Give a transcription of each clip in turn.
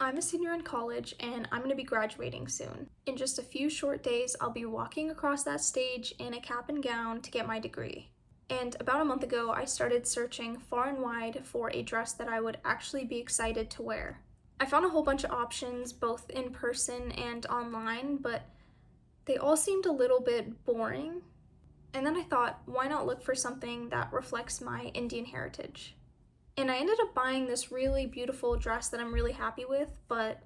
I'm a senior in college and I'm going to be graduating soon. In just a few short days, I'll be walking across that stage in a cap and gown to get my degree. And about a month ago, I started searching far and wide for a dress that I would actually be excited to wear. I found a whole bunch of options, both in person and online, but they all seemed a little bit boring. And then I thought, why not look for something that reflects my Indian heritage? And I ended up buying this really beautiful dress that I'm really happy with, but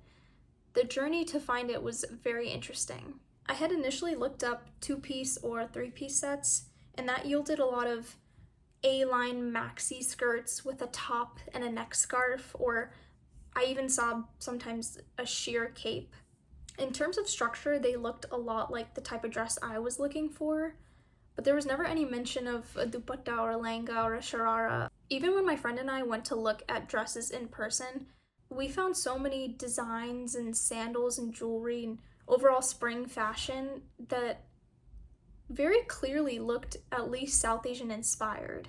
the journey to find it was very interesting. I had initially looked up 2-piece or 3-piece sets, and that yielded a lot of A-line maxi skirts with a top and a neck scarf, or I even saw sometimes a sheer cape. In terms of structure, they looked a lot like the type of dress I was looking for, but there was never any mention of a dupatta or a lehenga or a sharara. Even when my friend and I went to look at dresses in person, we found so many designs and sandals and jewelry and overall spring fashion that very clearly looked at least South Asian inspired.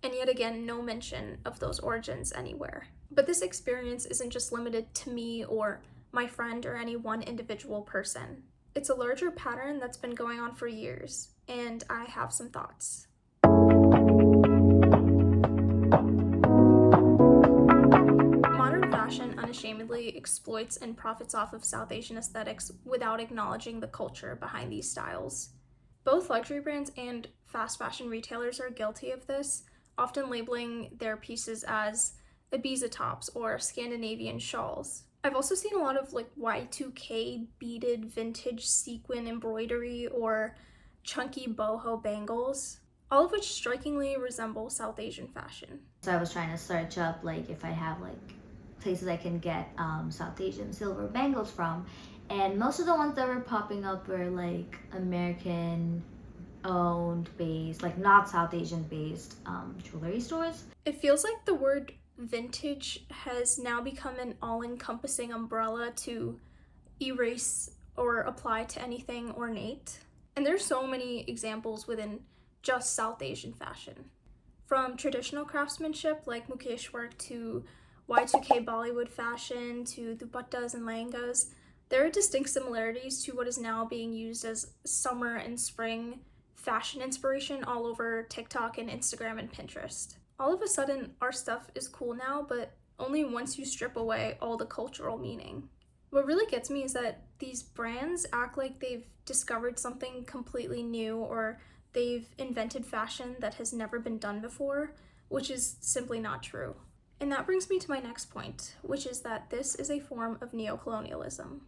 And yet again, no mention of those origins anywhere. But this experience isn't just limited to me or my friend or any one individual person. It's a larger pattern that's been going on for years, and I have some thoughts. Modern fashion unashamedly exploits and profits off of South Asian aesthetics without acknowledging the culture behind these styles. Both luxury brands and fast fashion retailers are guilty of this, often labeling their pieces as Ibiza tops or Scandinavian shawls. I've also seen a lot of Y2K beaded vintage sequin embroidery or chunky boho bangles, all of which strikingly resemble South Asian fashion. So I was trying to search up if I have places I can get South Asian silver bangles from, and most of the ones that were popping up were American owned based, not South Asian based jewelry stores. It feels like the word vintage has now become an all-encompassing umbrella to erase or apply to anything ornate. And there's so many examples within just South Asian fashion. From traditional craftsmanship like Mukesh work to Y2K Bollywood fashion to dupattas and lehengas, there are distinct similarities to what is now being used as summer and spring fashion inspiration all over TikTok and Instagram and Pinterest. All of a sudden, our stuff is cool now, but only once you strip away all the cultural meaning. What really gets me is that these brands act like they've discovered something completely new or they've invented fashion that has never been done before, which is simply not true. And that brings me to my next point, which is that this is a form of neocolonialism.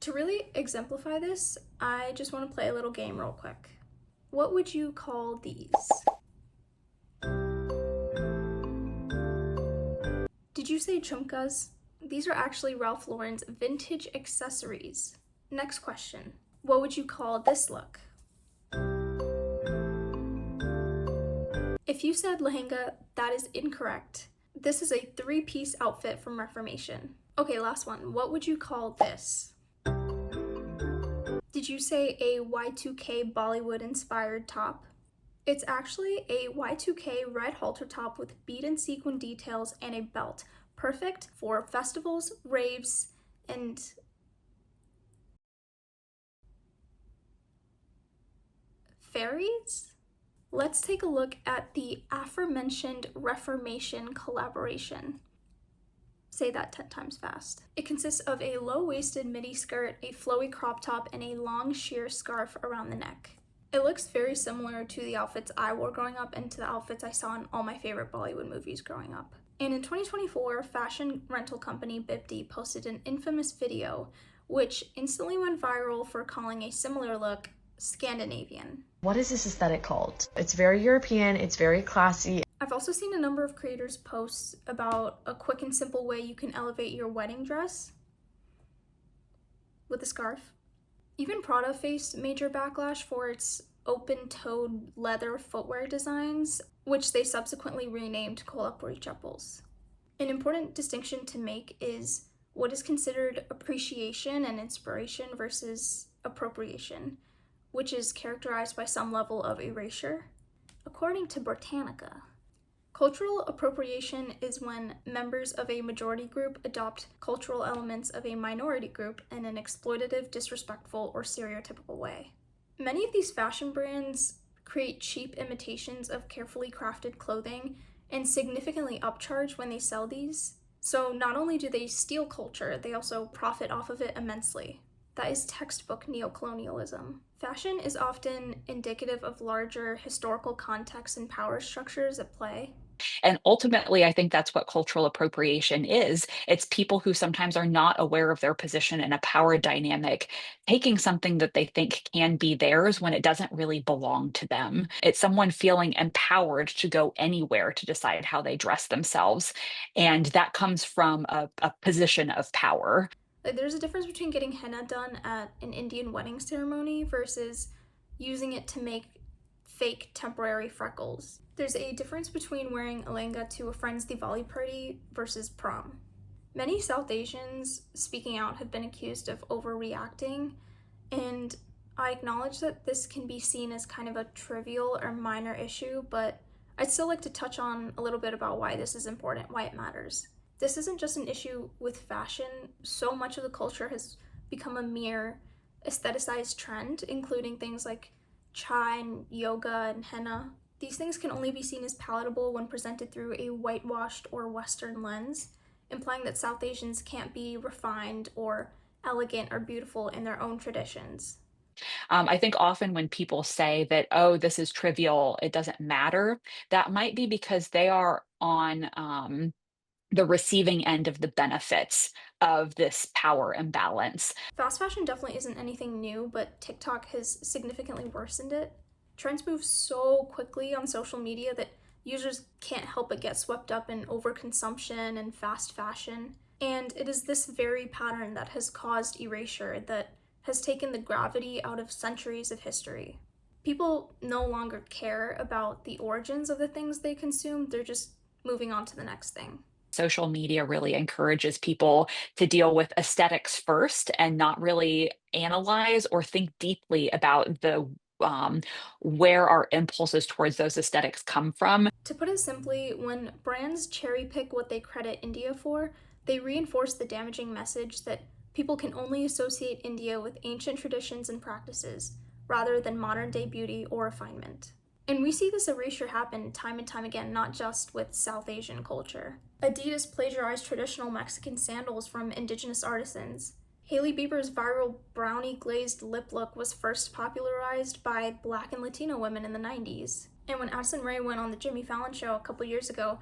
To really exemplify this, I just want to play a little game real quick. What would you call these? Did you say chumkas? These are actually Ralph Lauren's vintage accessories. Next question. What would you call this look? If you said lehenga, that is incorrect. This is a 3-piece outfit from Reformation. Okay, last one. What would you call this? Did you say a Y2K Bollywood-inspired top? It's actually a Y2K red halter top with bead and sequin details and a belt, perfect for festivals, raves, and fairies? Let's take a look at the aforementioned Reformation collaboration. Say that 10 times fast. It consists of a low-waisted midi skirt, a flowy crop top, and a long sheer scarf around the neck. It looks very similar to the outfits I wore growing up and to the outfits I saw in all my favorite Bollywood movies growing up. And in 2024, fashion rental company Bibdi posted an infamous video which instantly went viral for calling a similar look Scandinavian. What is this aesthetic called? It's very European, it's very classy. I've also seen a number of creators post about a quick and simple way you can elevate your wedding dress with a scarf. Even Prada faced major backlash for its open-toed leather footwear designs, which they subsequently renamed Kolhapuri chappals. An important distinction to make is what is considered appreciation and inspiration versus appropriation, which is characterized by some level of erasure. According to Britannica, Cultural appropriation is when members of a majority group adopt cultural elements of a minority group in an exploitative, disrespectful, or stereotypical way. Many of these fashion brands create cheap imitations of carefully crafted clothing and significantly upcharge when they sell these. So not only do they steal culture, they also profit off of it immensely. That is textbook neocolonialism. Fashion is often indicative of larger historical contexts and power structures at play. And ultimately, I think that's what cultural appropriation is. It's people who sometimes are not aware of their position in a power dynamic, taking something that they think can be theirs when it doesn't really belong to them. It's someone feeling empowered to go anywhere to decide how they dress themselves. And that comes from a position of power. Like, there's a difference between getting henna done at an Indian wedding ceremony versus using it to make fake temporary freckles. There's a difference between wearing a lehenga to a friend's Diwali party versus prom. Many South Asians speaking out have been accused of overreacting, and I acknowledge that this can be seen as kind of a trivial or minor issue, but I'd still like to touch on a little bit about why this is important, why it matters. This isn't just an issue with fashion. So much of the culture has become a mere aestheticized trend, including things like chai and yoga and henna. These things can only be seen as palatable when presented through a whitewashed or Western lens, implying that South Asians can't be refined or elegant or beautiful in their own traditions. I think often when people say that, oh, this is trivial, it doesn't matter, that might be because they are on the receiving end of the benefits of this power imbalance. Fast fashion definitely isn't anything new, but TikTok has significantly worsened it. Trends move so quickly on social media that users can't help but get swept up in overconsumption and fast fashion. And it is this very pattern that has caused erasure, that has taken the gravity out of centuries of history. People no longer care about the origins of the things they consume, they're just moving on to the next thing. Social media really encourages people to deal with aesthetics first and not really analyze or think deeply about the where our impulses towards those aesthetics come from. To put it simply, when brands cherry pick what they credit India for, they reinforce the damaging message that people can only associate India with ancient traditions and practices, rather than modern day beauty or refinement. And we see this erasure happen time and time again, not just with South Asian culture. Adidas plagiarized traditional Mexican sandals from indigenous artisans. Hailey Bieber's viral brownie glazed lip look was first popularized by Black and Latino women in the 90s. And when Addison Rae went on the Jimmy Fallon show a couple years ago,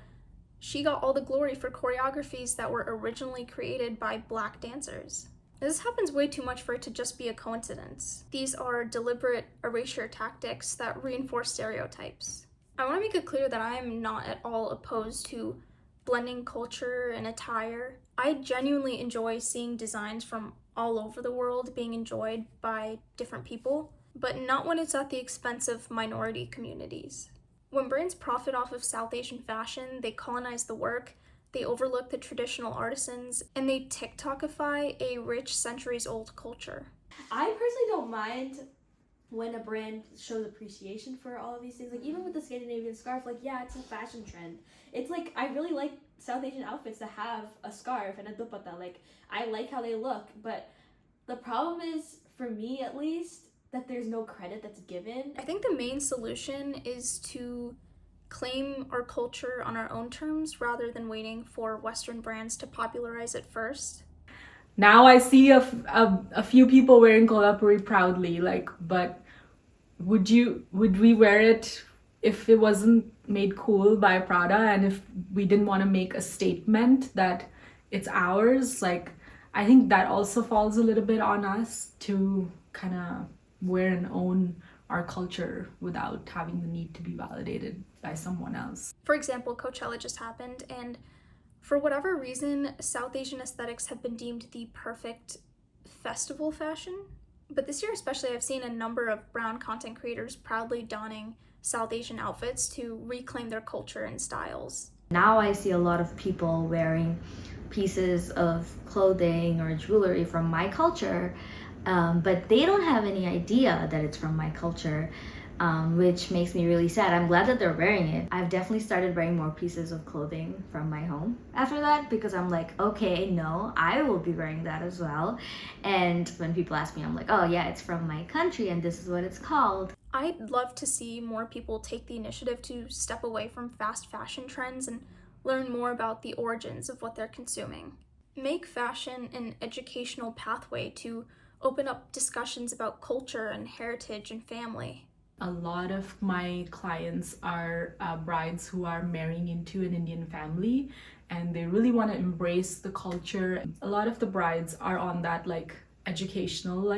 she got all the glory for choreographies that were originally created by Black dancers. This happens way too much for it to just be a coincidence. These are deliberate erasure tactics that reinforce stereotypes. I want to make it clear that I am not at all opposed to blending culture and attire. I genuinely enjoy seeing designs from all over the world being enjoyed by different people, but not when it's at the expense of minority communities. When brands profit off of South Asian fashion, they colonize the work, they overlook the traditional artisans, and they TikTokify a rich centuries-old culture. I personally don't mind when a brand shows appreciation for all of these things. Like, even with the Scandinavian scarf, like, yeah, it's a fashion trend. It's like, I really like South Asian outfits that have a scarf and a dupatta. Like, I like how they look, but the problem is, for me at least, that there's no credit that's given. I think the main solution is to claim our culture on our own terms rather than waiting for Western brands to popularize it first. Now I see a few people wearing kolhapuri proudly, like, but would we wear it if it wasn't made cool by Prada, and if we didn't want to make a statement that it's ours? Like, I think that also falls a little bit on us to kind of wear and own our culture without having the need to be validated by someone else. For example, Coachella just happened, and for whatever reason, South Asian aesthetics have been deemed the perfect festival fashion. But this year especially, I've seen a number of brown content creators proudly donning South Asian outfits to reclaim their culture and styles. Now I see a lot of people wearing pieces of clothing or jewelry from my culture, but they don't have any idea that it's from my culture. which makes me really sad. I'm glad that they're wearing it. I've definitely started wearing more pieces of clothing from my home after that, because I'm like, okay, no, I will be wearing that as well. And when people ask me, I'm like, oh yeah, it's from my country and this is what it's called. I'd love to see more people take the initiative to step away from fast fashion trends and learn more about the origins of what they're consuming. Make fashion an educational pathway to open up discussions about culture and heritage and family. A lot of my clients are brides who are marrying into an Indian family, and they really want to embrace the culture. A lot of the brides are on that like educational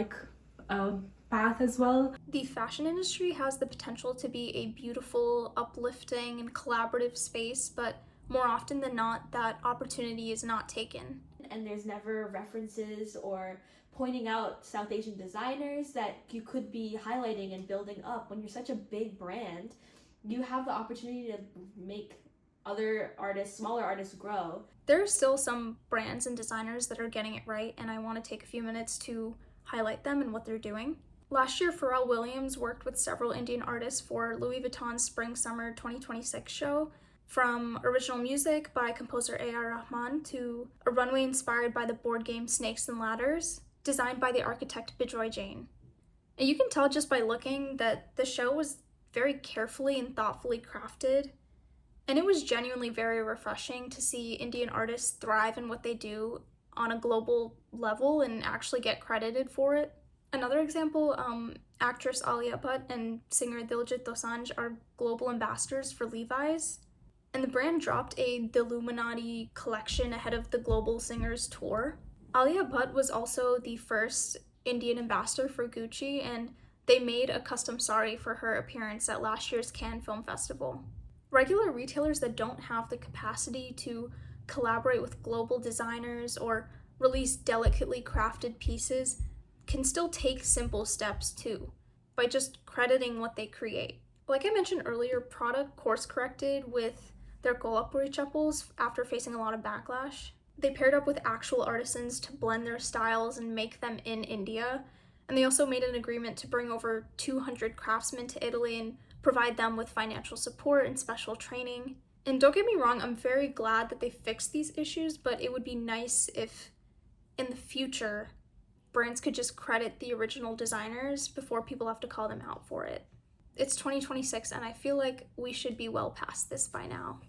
path as well. The fashion industry has the potential to be a beautiful, uplifting, and collaborative space, but more often than not, that opportunity is not taken. And there's never references or pointing out South Asian designers that you could be highlighting and building up. When you're such a big brand, you have the opportunity to make other artists, smaller artists, grow. There are still some brands and designers that are getting it right, and I want to take a few minutes to highlight them and what they're doing. Last year, Pharrell Williams worked with several Indian artists for Louis Vuitton's Spring-Summer 2026 show, from original music by composer A.R. Rahman to a runway inspired by the board game Snakes and Ladders, designed by the architect Bijoy Jain. And you can tell just by looking that the show was very carefully and thoughtfully crafted, and it was genuinely very refreshing to see Indian artists thrive in what they do on a global level and actually get credited for it. Another example, actress Alia Bhatt and singer Diljit Dosanjh are global ambassadors for Levi's, and the brand dropped a The Illuminati collection ahead of the Global Singers Tour. Alia Bhatt was also the first Indian ambassador for Gucci, and they made a custom sari for her appearance at last year's Cannes Film Festival. Regular retailers that don't have the capacity to collaborate with global designers or release delicately crafted pieces can still take simple steps too, by just crediting what they create. Like I mentioned earlier, Prada course corrected with their Kolhapuri chappals after facing a lot of backlash. They paired up with actual artisans to blend their styles and make them in India, and they also made an agreement to bring over 200 craftsmen to Italy and provide them with financial support and special training. And don't get me wrong, I'm very glad that they fixed these issues, but it would be nice if in the future brands could just credit the original designers before people have to call them out for it. It's 2026, and I feel like we should be well past this by now.